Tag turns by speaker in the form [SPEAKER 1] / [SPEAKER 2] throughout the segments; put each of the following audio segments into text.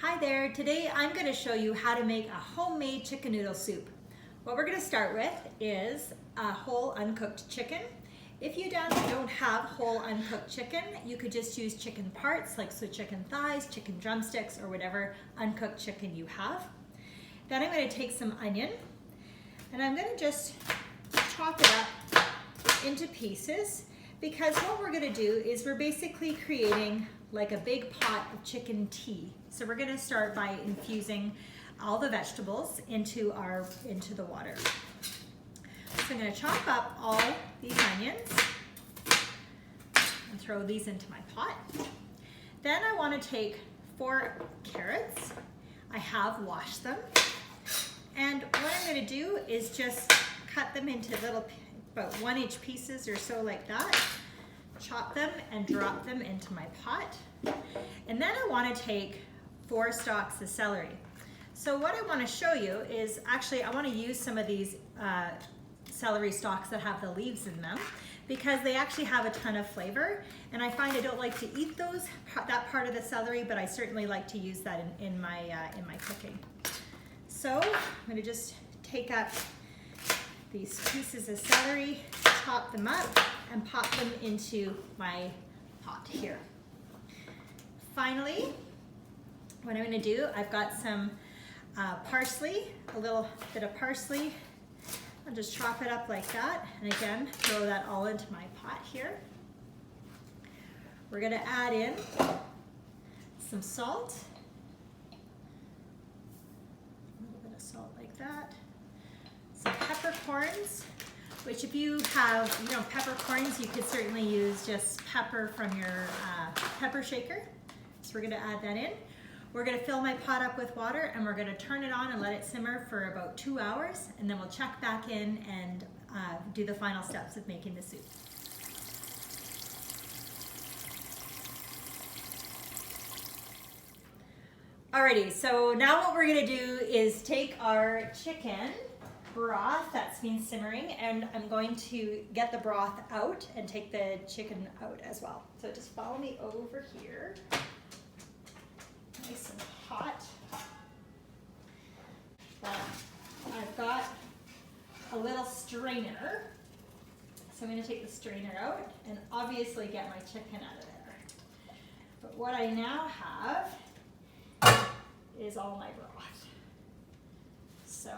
[SPEAKER 1] Hi there, today I'm going to show you how to make a homemade chicken noodle soup. What we're going to start with is a whole uncooked chicken. If you don't have whole uncooked chicken, you could just use chicken parts like chicken thighs, chicken drumsticks, or whatever uncooked chicken you have. Then I'm going to take some onion and I'm going to just chop it up into pieces, because what we're going to do is we're basically creating like a big pot of chicken tea. So we're going to start by infusing all the vegetables into the water. So I'm going to chop up all these onions and throw these into my pot. Then I want to take 4 carrots. I have washed them. And what I'm going to do is just cut them into little, about 1-inch pieces or so, like that. Chop them and drop them into my pot. And then I want to take 4 stalks of celery. So what I want to show you is, actually I want to use some of these celery stalks that have the leaves in them, because they actually have a ton of flavor, and I find I don't like to eat that part of the celery, but I certainly like to use that in my cooking. So I'm going to just take up these pieces of celery, chop them up, and pop them into my pot here. Finally, what I'm going to do, I've got some parsley, a little bit of parsley. I'll just chop it up like that, and again, throw that all into my pot here. We're going to add in some salt, a little bit of salt like that, some peppercorns, which if you have, peppercorns, you could certainly use just pepper from your pepper shaker. So we're going to add that in. We're going to fill my pot up with water, and we're going to turn it on and let it simmer for about 2 hours, and then we'll check back in and do the final steps of making the soup. Alrighty, so now what we're going to do is take our chicken broth that's been simmering, and I'm going to get the broth out and take the chicken out as well. So just follow me over here. Nice and hot. I've got a little strainer, so I'm going to take the strainer out and obviously get my chicken out of there. But what I now have is all my broth. So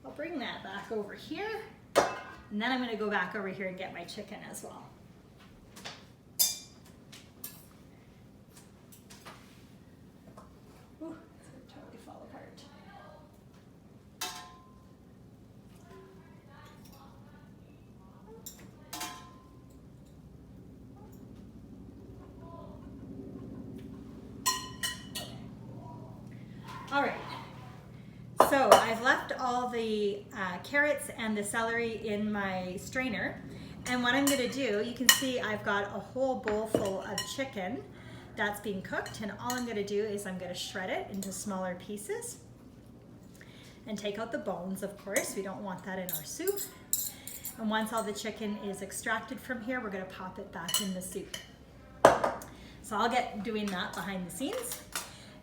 [SPEAKER 1] I'll bring that back over here, and then I'm going to go back over here and get my chicken as well. Ooh, it's going to totally fall apart. All right. So I've left all the carrots and the celery in my strainer, and what I'm going to do, you can see I've got a whole bowl full of chicken that's being cooked, and all I'm going to do is I'm going to shred it into smaller pieces and take out the bones, of course. We don't want that in our soup. And once all the chicken is extracted from here, we're going to pop it back in the soup. So I'll get doing that behind the scenes.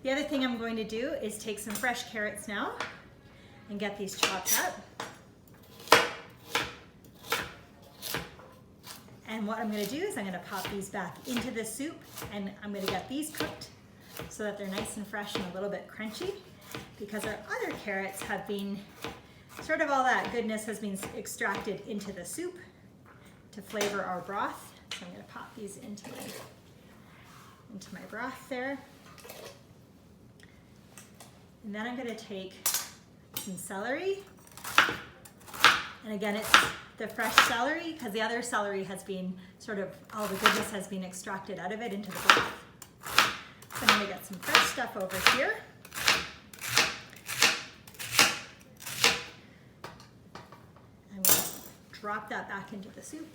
[SPEAKER 1] The other thing I'm going to do is take some fresh carrots now and get these chopped up. And what I'm going to do is I'm going to pop these back into the soup, and I'm going to get these cooked so that they're nice and fresh and a little bit crunchy, because our other carrots have been, sort of all that goodness has been extracted into the soup to flavor our broth. So I'm going to pop these into my broth there. And then I'm going to take some celery, and again, it's the fresh celery, because the other celery has been all the goodness has been extracted out of it into the broth. So I'm going to get some fresh stuff over here. I'm going to drop that back into the soup.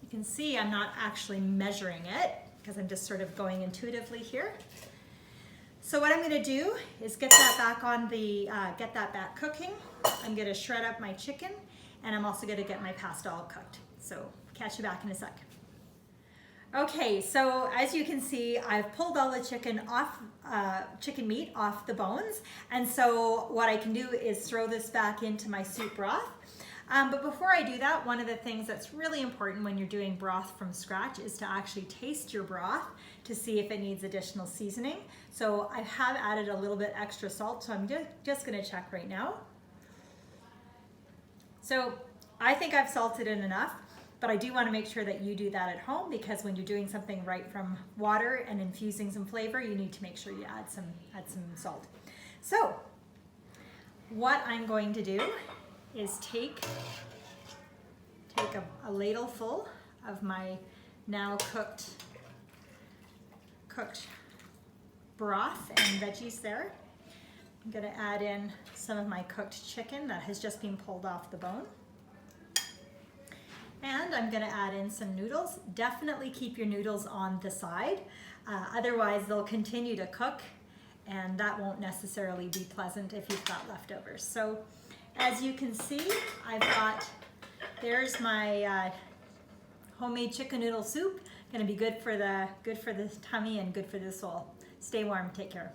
[SPEAKER 1] You can see I'm not actually measuring it, because I'm just sort of going intuitively here. So what I'm going to do is get that back cooking. I'm going to shred up my chicken, and I'm also going to get my pasta all cooked. So catch you back in a sec. Okay, so as you can see, I've pulled all the chicken meat off the bones. And so what I can do is throw this back into my soup broth. But before I do that, one of the things that's really important when you're doing broth from scratch is to actually taste your broth to see if it needs additional seasoning. So I have added a little bit extra salt, so I'm just gonna check right now. So I think I've salted it enough, but I do want to make sure that you do that at home, because when you're doing something right from water and infusing some flavor, you need to make sure you add some salt. So what I'm going to do is take a ladle full of my now cooked broth and veggies there. I'm going to add in some of my cooked chicken that has just been pulled off the bone. And I'm going to add in some noodles. Definitely keep your noodles on the side. Otherwise, they'll continue to cook, and that won't necessarily be pleasant if you've got leftovers. So as you can see, there's my homemade chicken noodle soup. Going to be good for the tummy and good for the soul. Stay warm. Take care.